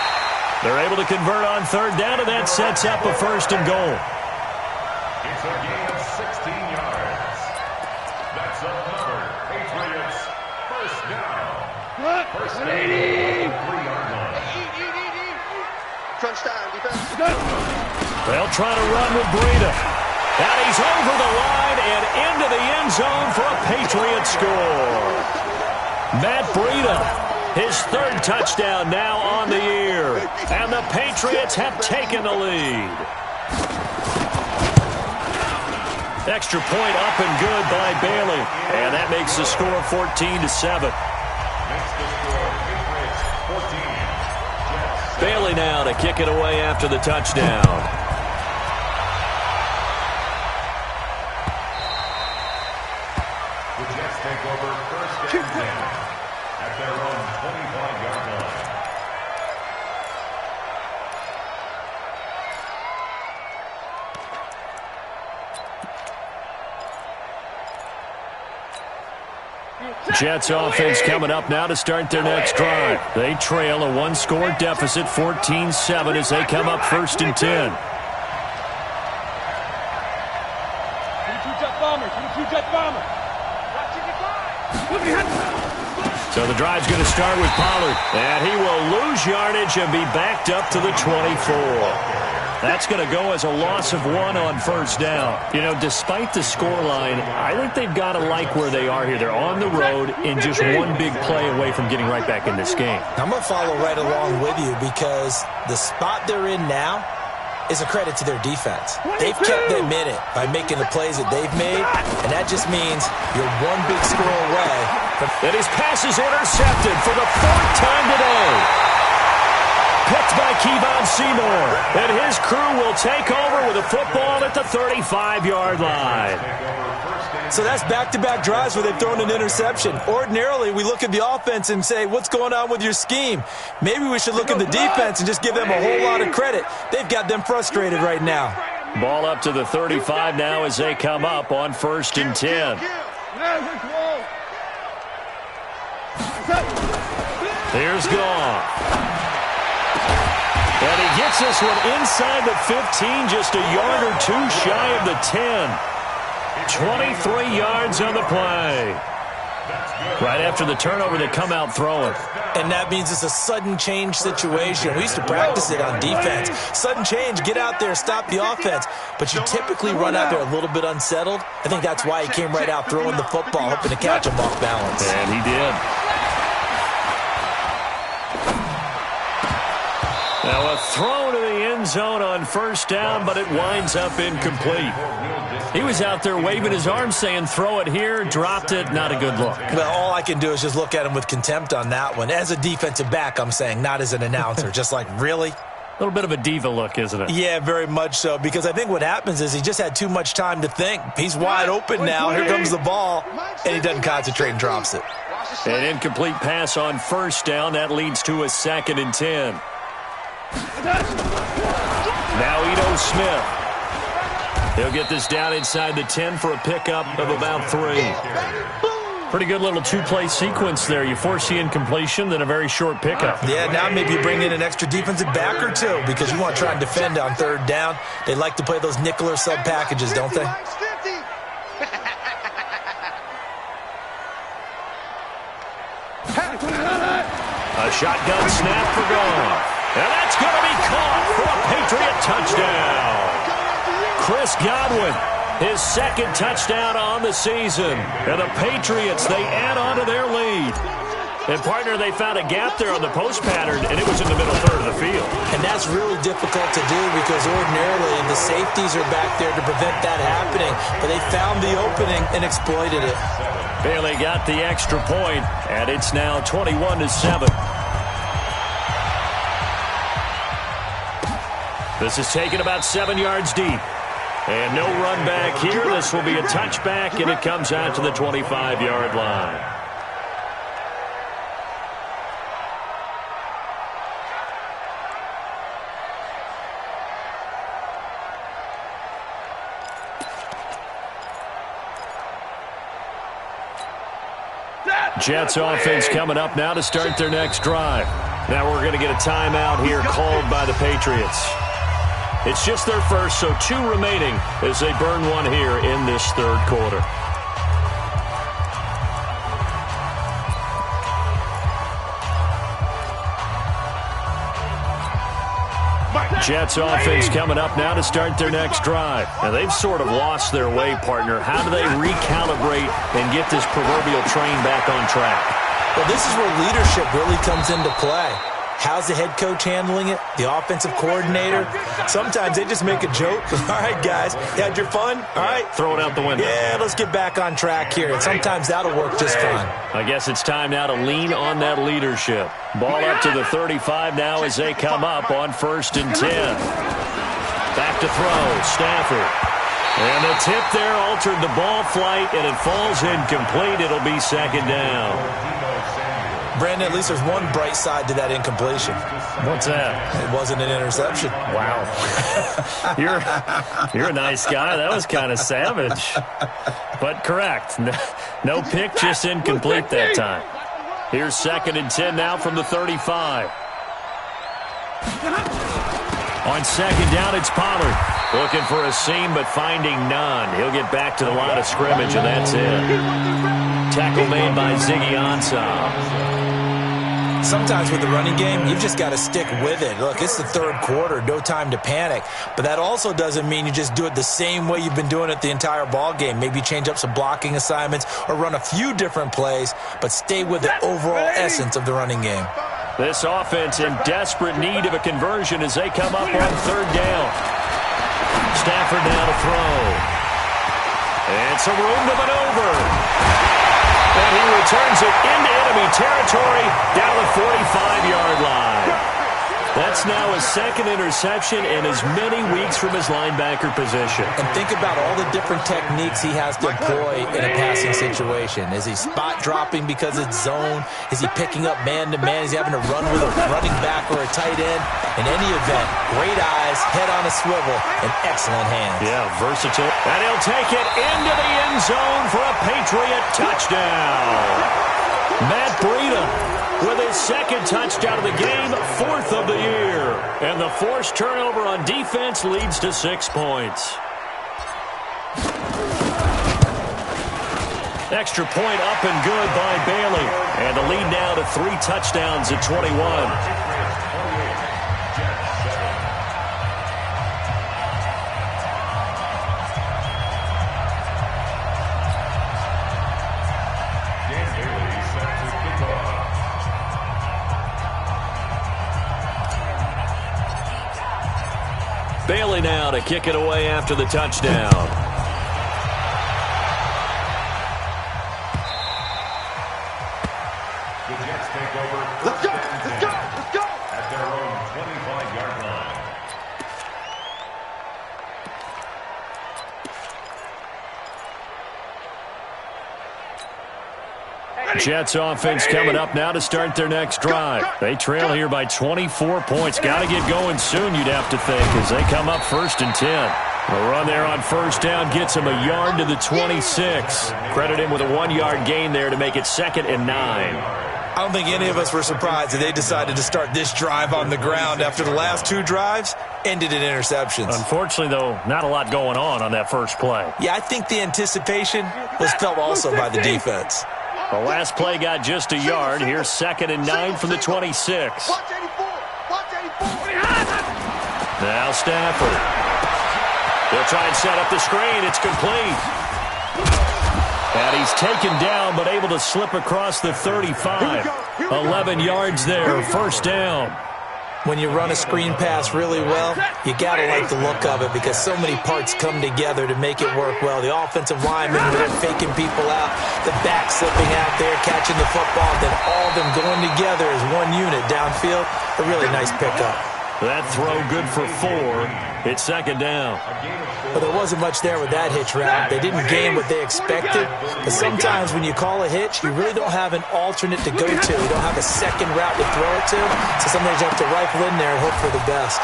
[SPEAKER 2] They're able to convert on 3rd down, and that sets up a 1st and goal.
[SPEAKER 5] It's a gain of 16 yards. That's another Patriots first down. First down, 3-yard line.
[SPEAKER 3] Crunch time, defense.
[SPEAKER 2] They'll try to run with Breida. And he's over the line and into the end zone for a Patriot score. Matt Breida, his 3rd touchdown now on the year. And the Patriots have taken the lead. Extra point up and good by Bailey. And that makes the score 14-7. Bailey now to kick it away after the touchdown.
[SPEAKER 5] Take over 1st and 10 at their own 25-yard line.
[SPEAKER 2] Jets offense coming up now to start their next drive. They trail a 1-score deficit, 14-7, as they come up 1st and 10. So the drive's going to start with Pollard. And he will lose yardage and be backed up to the 24. That's going to go as a loss of 1 on 1st down. You know, despite the scoreline, I think they've got to like where they are here. They're on the road and just one big play away from getting right back in this game.
[SPEAKER 4] I'm going to follow right along with you because the spot they're in now is a credit to their defense. They've kept them in it by making the plays that they've made, and that just means you're one big score away.
[SPEAKER 2] And his pass is intercepted for the 4th time today. Picked by Kevon Seymour. And his crew will take over with a football at the 35-yard line.
[SPEAKER 4] So that's back-to-back drives where they've thrown an interception. Ordinarily, we look at the offense and say, what's going on with your scheme? Maybe we should look at the defense and just give them a whole lot of credit. They've got them frustrated right now.
[SPEAKER 2] Ball up to the 35 now as they come up on 1st and 10. Here's Goff. And he gets this one inside the 15, just a yard or two shy of the 10. 23 yards on the play. Right after the turnover, they come out throwing.
[SPEAKER 4] And that means it's a sudden change situation. We used to practice it on defense. Sudden change, get out there, stop the offense. But you typically run out there a little bit unsettled. I think that's why he came right out throwing the football, hoping to catch him off balance.
[SPEAKER 2] And he did. Now a throw to the end zone on 1st down, but it winds up incomplete. He was out there waving his arms saying, throw it here, dropped it, not a good look.
[SPEAKER 4] Well, all I can do is just look at him with contempt on that one. As a defensive back, I'm saying, not as an announcer. Just like, really?
[SPEAKER 2] A little bit of a diva look, isn't it?
[SPEAKER 4] Yeah, very much so, because I think what happens is he just had too much time to think. He's wide open now. Here comes the ball, and he doesn't concentrate and drops it.
[SPEAKER 2] An incomplete pass on 1st down. That leads to a 2nd and 10. Now Ito Smith. He'll get this down inside the 10 for a pickup of about 3. Pretty good little two-play sequence there. You force the incompletion, then a very short pickup.
[SPEAKER 4] Yeah, now maybe you bring in an extra defensive back or two because you want to try and defend on 3rd down. They like to play those nickel or sub packages, don't they?
[SPEAKER 2] A shotgun snap for Goff. And that's going to be caught for a Patriot touchdown. Chris Godwin, his 2nd touchdown on the season. And the Patriots, they add on to their lead. And, partner, they found a gap there on the post pattern, and it was in the middle third of the field.
[SPEAKER 4] And that's really difficult to do because ordinarily the safeties are back there to prevent that happening. But they found the opening and exploited it.
[SPEAKER 2] Bailey got the extra point, and it's now 21-7. This is taken about 7 yards deep. And no run back here. This will be a touchback, and it comes out to the 25-yard line. Jets offense coming up now to start their next drive. Now we're going to get a timeout here called by the Patriots. It's just their first, so 2 remaining as they burn one here in this 3rd quarter. Jets offense coming up now to start their next drive. Now they've sort of lost their way, partner. How do they recalibrate and get this proverbial train back on track?
[SPEAKER 4] Well, this is where leadership really comes into play. How's the head coach handling it? The offensive coordinator? Sometimes they just make a joke. All right, guys, you had your fun? All right.
[SPEAKER 2] Throw it out the window.
[SPEAKER 4] Yeah, let's get back on track here. And sometimes that'll work just fine.
[SPEAKER 2] I guess it's time now to lean on that leadership. Ball up to the 35 now as they come up on 1st and 10. Back to throw, Stafford. And the tip there altered the ball flight, and it falls incomplete. It'll be 2nd down.
[SPEAKER 4] Brandon, at least there's one bright side to that incompletion.
[SPEAKER 2] What's that?
[SPEAKER 4] It wasn't an interception.
[SPEAKER 2] Wow. You're a nice guy. That was kind of savage. But correct. No pick, just incomplete that time. Here's 2nd and 10 now from the 35. On 2nd down, it's Pollard. Looking for a seam, but finding none. He'll get back to the line of scrimmage, and that's it. Tackle made by Ziggy Ansah.
[SPEAKER 4] Sometimes with the running game, you've just got to stick with it. Look, it's the 3rd quarter, no time to panic. But that also doesn't mean you just do it the same way you've been doing it the entire ball game. Maybe change up some blocking assignments or run a few different plays, but stay with the overall essence of the running game.
[SPEAKER 2] This offense in desperate need of a conversion as they come up on 3rd down. Stafford now to throw. And some room to maneuver. And he returns it into enemy territory down the 45-yard line. That's now his second interception in as many weeks from his linebacker position.
[SPEAKER 4] And think about all the different techniques he has to employ in a passing situation. Is he spot dropping because it's zone? Is he picking up man-to-man? Is he having to run with a running back or a tight end? In any event, great eyes, head on a swivel, and excellent hands.
[SPEAKER 2] Yeah, versatile. And he'll take it into the end zone for a Patriot touchdown. Matt Breida with his second touchdown of the game, 4th of the year. And the forced turnover on defense leads to 6 points. Extra point up and good by Bailey. And the lead now to 3 touchdowns at 21. Bailey now to kick it away after the touchdown.
[SPEAKER 5] The Jets take over. Let's go! Let's go! Let's go! At their own 25-yard line.
[SPEAKER 2] Jets offense coming up now to start their next drive. They trail here by 24 points. Got to get going soon, you'd have to think, as they come up 1st and 10. A run there on first down gets him a yard to the 26. Credit him with a 1-yard gain there to make it 2nd and 9.
[SPEAKER 4] I don't think any of us were surprised that they decided to start this drive on the ground after the last 2 drives ended in interceptions.
[SPEAKER 2] Unfortunately, though, not a lot going on that first play.
[SPEAKER 4] Yeah, I think the anticipation was felt also by the defense.
[SPEAKER 2] The last play got just a yard. Here's 2nd and 9 from the 26. Now Stafford. They'll try and set up the screen. It's complete. And he's taken down but able to slip across the 35. 11 yards there, 1st down.
[SPEAKER 4] When you run a screen pass really well, you got to like the look of it because so many parts come together to make it work well. The offensive linemen, they're faking people out, the back slipping out there, catching the football, then all of them going together as one unit downfield. A really nice pickup.
[SPEAKER 2] That throw good for 4. It's 2nd down.
[SPEAKER 4] But there wasn't much there with that hitch route. They didn't gain what they expected. But sometimes when you call a hitch, you really don't have an alternate to go to. You don't have a second route to throw it to. So sometimes you have to rifle in there and hope for the best.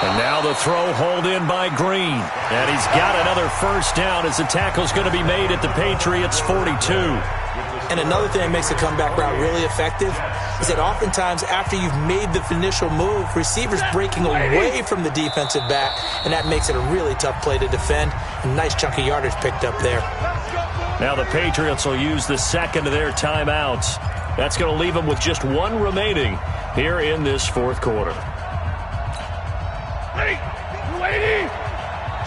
[SPEAKER 2] And now the throw hauled in by Green. And he's got another 1st down as the tackle's going to be made at the Patriots' 42.
[SPEAKER 4] And another thing that makes the comeback route really effective is that oftentimes after you've made the initial move, receivers breaking away from the defensive back, and that makes it a really tough play to defend. A nice chunk of yardage picked up there.
[SPEAKER 2] Now the Patriots will use the 2nd of their timeouts. That's going to leave them with just 1 remaining here in this 4th quarter.
[SPEAKER 3] Ready? Ready?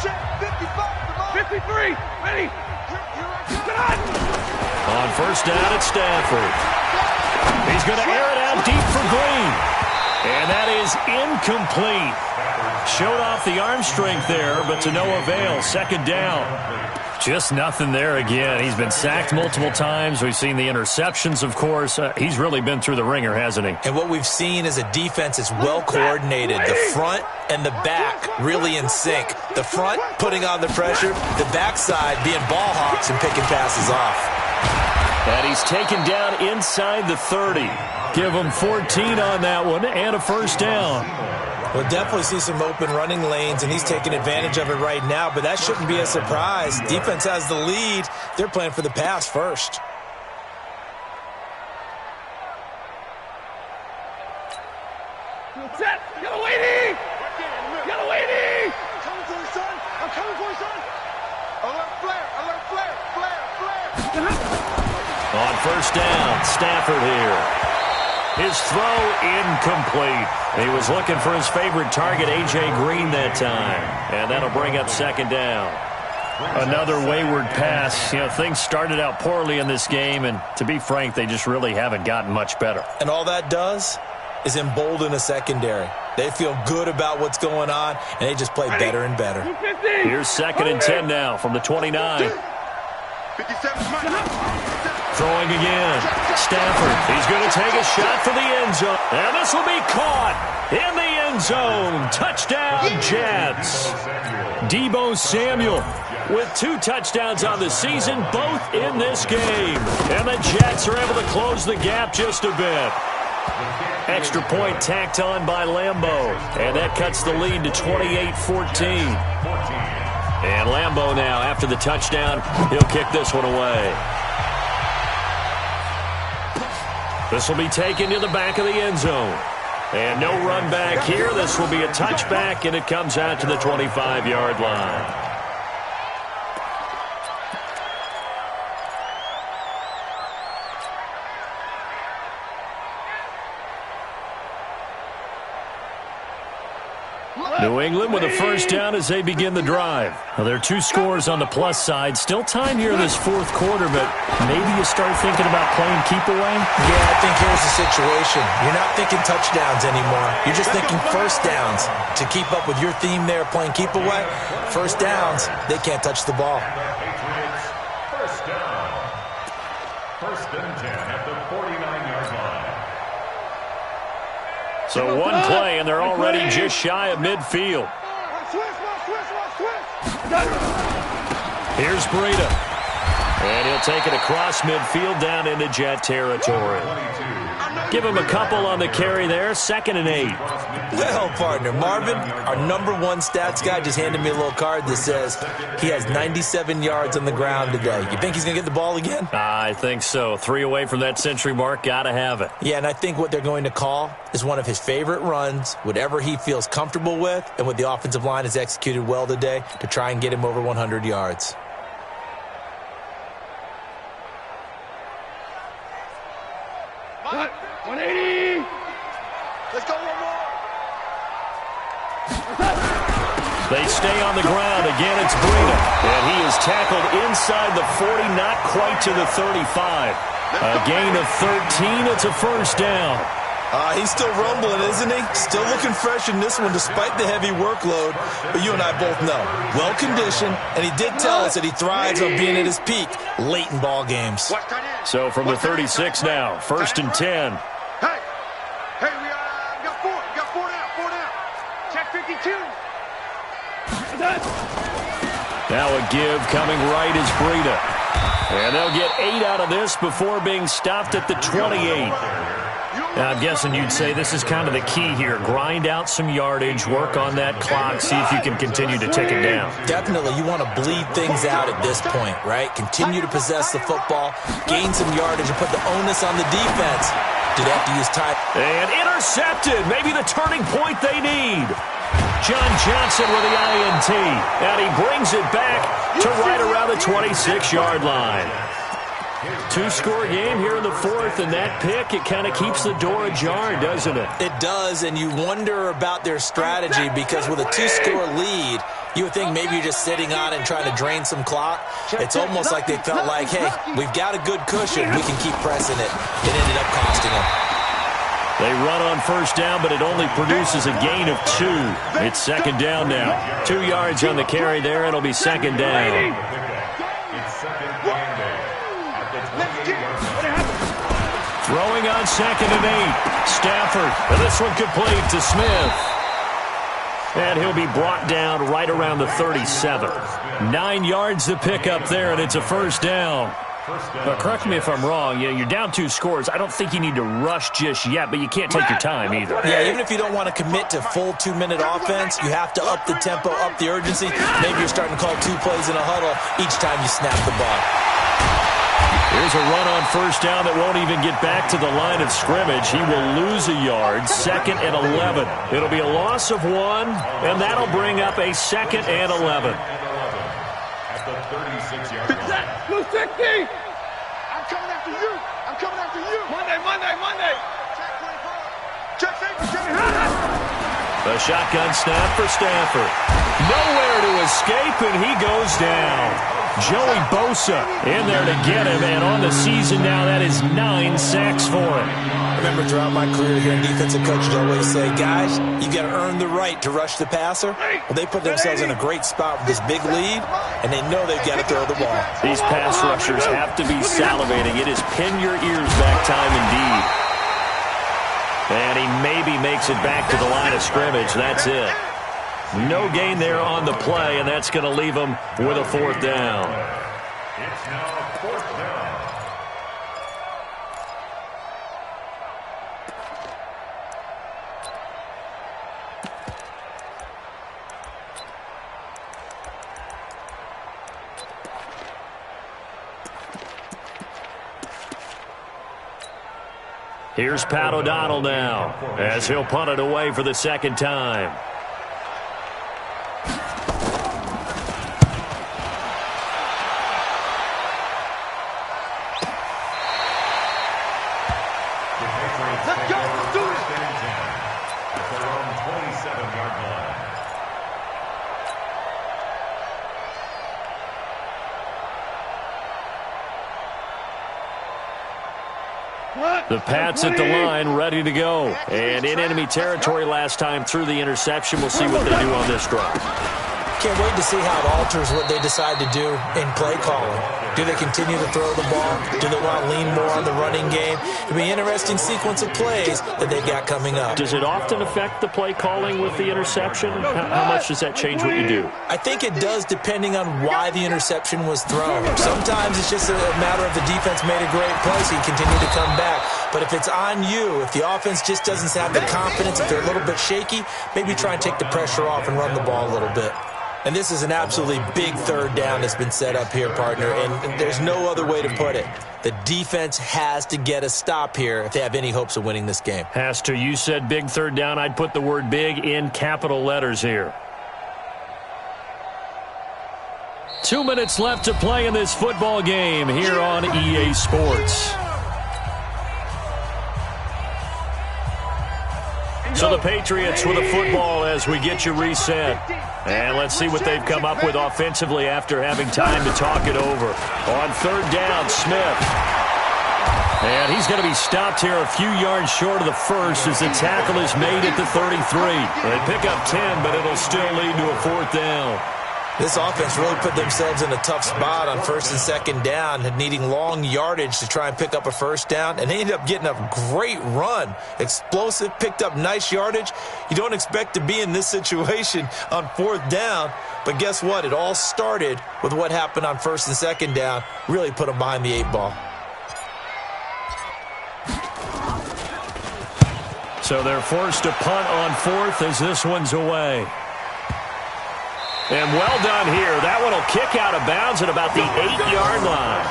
[SPEAKER 3] Check 55. 53. Ready? Get on!
[SPEAKER 2] On 1st down, it's Stafford. He's going to air it out deep for Green. And that is incomplete. Showed off the arm strength there, but to no avail. 2nd down. Just nothing there again. He's been sacked multiple times. We've seen the interceptions, of course. He's really been through the ringer, hasn't he?
[SPEAKER 4] And what we've seen is a defense that's well coordinated. The front and the back really in sync. The front putting on the pressure. The backside being ball hawks and picking passes off.
[SPEAKER 2] And he's taken down inside the 30. Give him 14 on that one and a 1st down.
[SPEAKER 4] We'll definitely see some open running lanes, and he's taking advantage of it right now, but that shouldn't be a surprise. Defense has the lead. They're playing for the pass first.
[SPEAKER 3] Set! Get a lady! Get a lady! I'm coming for you, son! I'm coming for you, son! Alert flare! Alert flare! Flare! Flare!
[SPEAKER 2] On 1st down, Stafford here. His throw incomplete. He was looking for his favorite target, A.J. Green, that time. And that'll bring up 2nd down. Another wayward pass. You know, things started out poorly in this game, and to be frank, they just really haven't gotten much better.
[SPEAKER 4] And all that does is embolden a secondary. They feel good about what's going on, and they just play better and better.
[SPEAKER 2] Here's 2nd and 10 now from the 29. Throwing again. Stafford. He's going to take a shot for the end zone. And this will be caught in the end zone. Touchdown, Jets. Deebo Samuel with 2 touchdowns on the season, both in this game. And the Jets are able to close the gap just a bit. Extra point tacked on by Lambeau. And that cuts the lead to 28-14. And Lambeau now, after the touchdown, he'll kick this one away. This will be taken to the back of the end zone. And no run back here. This will be a touchback, and it comes out to the 25-yard line. New England with a first down as they begin the drive. Well, there are 2 scores on the plus side. Still time here in this 4th quarter, but maybe you start thinking about playing keep away?
[SPEAKER 4] Yeah, I think here's the situation. You're not thinking touchdowns anymore. You're just thinking first downs. To keep up with your theme there, playing keep away, first downs, they can't touch the ball.
[SPEAKER 5] First down. First and 10 at the 49-yard line.
[SPEAKER 2] So one play, and they're already just shy of midfield. Here's Breida. And he'll take it across midfield down into Jet territory. Give him a couple on the carry there. 2nd and 8.
[SPEAKER 4] Well, partner, Marvin, our #1 stats guy, just handed me a little card that says he has 97 yards on the ground today. You think he's going to get the ball again?
[SPEAKER 2] I think so. 3 away from that century mark. Got to have it.
[SPEAKER 4] Yeah, and I think what they're going to call is one of his favorite runs, whatever he feels comfortable with, and what the offensive line has executed well today to try and get him over 100 yards.
[SPEAKER 3] Cut. 180. Let's go one more.
[SPEAKER 2] They stay on the ground. Again, it's Breida. And he is tackled inside the 40, not quite to the 35. A gain of 13. It's a first down.
[SPEAKER 4] He's still rumbling, isn't he? Still looking fresh in this one despite the heavy workload. But you and I both know, well-conditioned, and he did tell us that he thrives on being at his peak late in ball games.
[SPEAKER 2] So from the 36 now, 1st and 10.
[SPEAKER 3] Hey, we got 4. We got 4 down. 4 down. Check 52.
[SPEAKER 2] Now a give coming right is Breida. And they'll get 8 out of this before being stopped at the 28. Now, I'm guessing you'd say this is kind of the key here. Grind out some yardage, work on that clock, see if you can continue to tick it down.
[SPEAKER 4] Definitely. You want to bleed things out at this point, right? Continue to possess the football, gain some yardage, and put the onus on the defense. Do they have to use time?
[SPEAKER 2] And intercepted. Maybe the turning point they need. John Johnson with the INT. And he brings it back to right around the 26-yard line. 2-score game here in the 4th, and that pick, it kind of keeps the door ajar, doesn't it?
[SPEAKER 4] It does, and you wonder about their strategy because with a 2-score lead, you would think maybe you're just sitting on and trying to drain some clock. It's almost like they felt like, hey, we've got a good cushion. We can keep pressing it. It ended up costing them.
[SPEAKER 2] They run on first down, but it only produces a gain of 2. It's 2nd down now. 2 yards on the carry there. It'll be 2nd down. Throwing on 2nd and 8. Stafford. And this one complete to Smith. And he'll be brought down right around the 37. 9 yards to pick up there, and it's a first down. Correct me if I'm wrong. You're down 2 scores. I don't think you need to rush just yet, but you can't take your time either.
[SPEAKER 4] Yeah, even if you don't want to commit to full 2-minute offense, you have to up the tempo, up the urgency. Maybe you're starting to call 2 plays in a huddle each time you snap the ball.
[SPEAKER 2] Here's a run on first down that won't even get back to the line of scrimmage. He will lose a yard. 2nd and 11. It'll be a loss of 1, and that'll bring up a 2nd and 11.
[SPEAKER 5] At the 36-yard line.
[SPEAKER 3] Blue 60. I'm coming after you. I'm coming after you. Monday. Check 24.
[SPEAKER 2] The shotgun snap for Stafford. Nowhere to escape, and he goes down. Joey Bosa in there to get him, and on the season now, that is 9 sacks for him.
[SPEAKER 4] I remember throughout my career here in defensive coaches always say, guys, you got to earn the right to rush the passer. Well, they put themselves in a great spot with this big lead, and they know they've got to throw the ball.
[SPEAKER 2] These pass rushers have to be salivating. It is pin your ears back time indeed. And he maybe makes it back to the line of scrimmage. That's it. No gain there on the play, and that's going to leave him with a 4th down.
[SPEAKER 5] It's now 4th down.
[SPEAKER 2] Here's Pat O'Donnell now, as he'll punt it away for the 2nd time.
[SPEAKER 3] Let's go. Let's do it.
[SPEAKER 5] At their own 27-yard line.
[SPEAKER 2] The Pats at the line, ready to go. And in enemy territory last time through the interception. We'll see what they do on this drive.
[SPEAKER 4] Can't wait to see how it alters what they decide to do in play calling. Do they continue to throw the ball? Do they want to lean more on the running game? It'll be an interesting sequence of plays that they've got coming up.
[SPEAKER 2] Does it often affect the play calling with the interception? How much does that change what you do?
[SPEAKER 4] I think it does, depending on why the interception was thrown. Sometimes it's just a matter of the defense made a great play, so you continue to come back. But if it's on you, if the offense just doesn't have the confidence, if they're a little bit shaky, maybe try and take the pressure off and run the ball a little bit. And this is an absolutely big 3rd down that's been set up here, partner, and there's no other way to put it. The defense has to get a stop here if they have any hopes of winning this game.
[SPEAKER 2] Has to. You said big 3rd down. I'd put the word big in capital letters here. 2 minutes left to play in this football game here on EA Sports. So the Patriots with a football as we get you reset. And let's see what they've come up with offensively after having time to talk it over. On 3rd down, Smith. And he's going to be stopped here a few yards short of the first as the tackle is made at the 33. They pick up 10, but it'll still lead to a 4th down.
[SPEAKER 4] This offense really put themselves in a tough spot on 1st and 2nd down, needing long yardage to try and pick up a 1st down, and they ended up getting a great run. Explosive, picked up nice yardage. You don't expect to be in this situation on 4th down, but guess what? It all started with what happened on 1st and 2nd down. Really put them behind the 8 ball.
[SPEAKER 2] So they're forced to punt on 4th as this one's away. And well done here. That one will kick out of bounds at about the 8-yard line.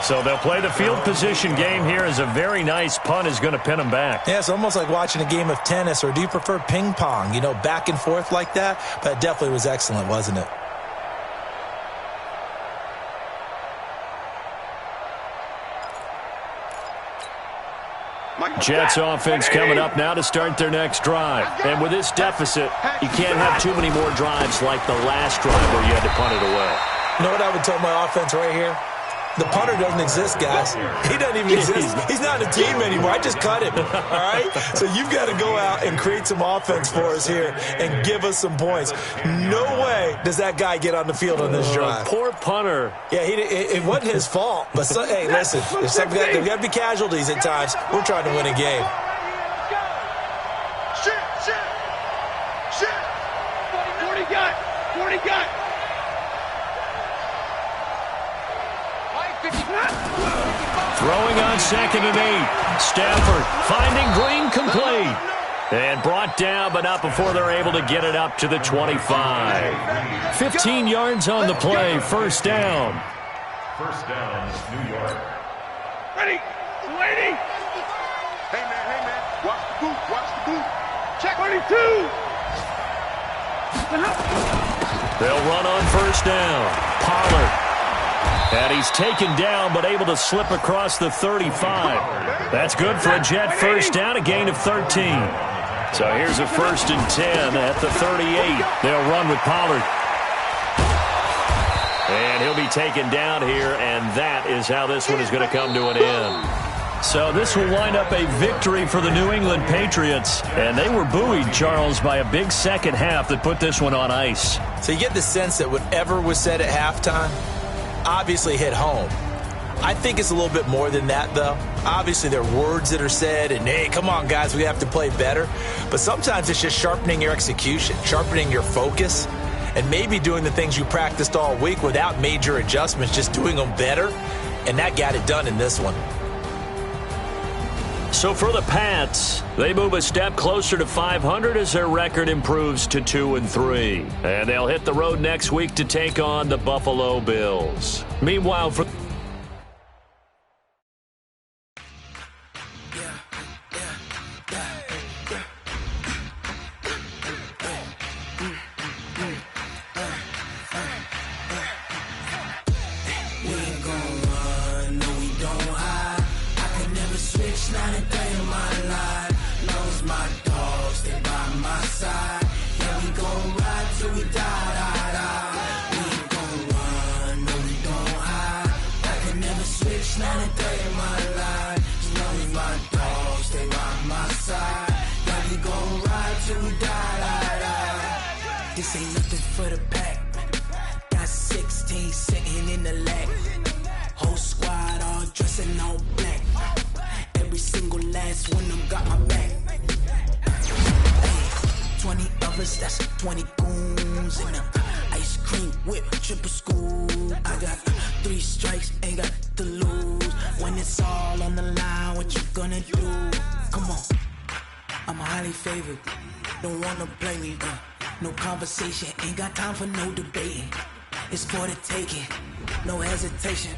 [SPEAKER 2] So they'll play the field position game here as a very nice punt is going to pin them back.
[SPEAKER 4] Yeah, it's almost like watching a game of tennis, or do you prefer ping pong? You know, back and forth like that? But it definitely was excellent, wasn't it?
[SPEAKER 2] Jets offense coming up now to start their next drive. And with this deficit, you can't have too many more drives like the last drive where you had to punt it away.
[SPEAKER 4] You know what I would tell my offense right here? The punter doesn't exist, guys. He doesn't even exist. He's not in a team anymore. I just cut him, all right? So you've got to go out and create some offense for us here and give us some points. No way does that guy get on the field on this drive.
[SPEAKER 2] Poor punter.
[SPEAKER 4] Yeah, it wasn't his fault. But, hey, listen, there's got to be casualties at times. We're trying to win a game.
[SPEAKER 3] Shit. 40 got.
[SPEAKER 2] Throwing on 2nd and 8. Stafford finding Green complete. And brought down, but not before they're able to get it up to the 25. 15 yards on the play. 1st down.
[SPEAKER 5] 1st down, New York.
[SPEAKER 3] Ready. Hey, man. Watch the boot. Check 22.
[SPEAKER 2] They'll run on 1st down. Pollard. And he's taken down, but able to slip across the 35. That's good for a Jet 1st down, a gain of 13. So here's a 1st and 10 at the 38. They'll run with Pollard. And he'll be taken down here, and that is how this one is going to come to an end. So this will wind up a victory for the New England Patriots. And they were buoyed, Charles, by a big 2nd half that put this one on ice.
[SPEAKER 4] So you get the sense that whatever was said at halftime obviously hit home. I think it's a little bit more than that, though. Obviously, there are words that are said, and hey, come on, guys, we have to play better. But sometimes it's just sharpening your execution, sharpening your focus, and maybe doing the things you practiced all week without major adjustments, just doing them better. And that got it done in this one.
[SPEAKER 2] So for the Pats, they move a step closer to 500 as their record improves to 2-3. And they'll hit the road next week to take on the Buffalo Bills. Meanwhile, for
[SPEAKER 6] this ain't nothing for the pack. Got 16 sitting in the lag. Whole squad all dressing all black. Every single last one of them got my back. 20 of us, that's 20 goons in the ice cream whip, triple scoop. I got 3 strikes, ain't got to lose. When it's all on the line, what you gonna do? Come on, I'm highly favored. Don't wanna play me, no conversation, ain't got time for no debating. It's for the taking, no hesitation.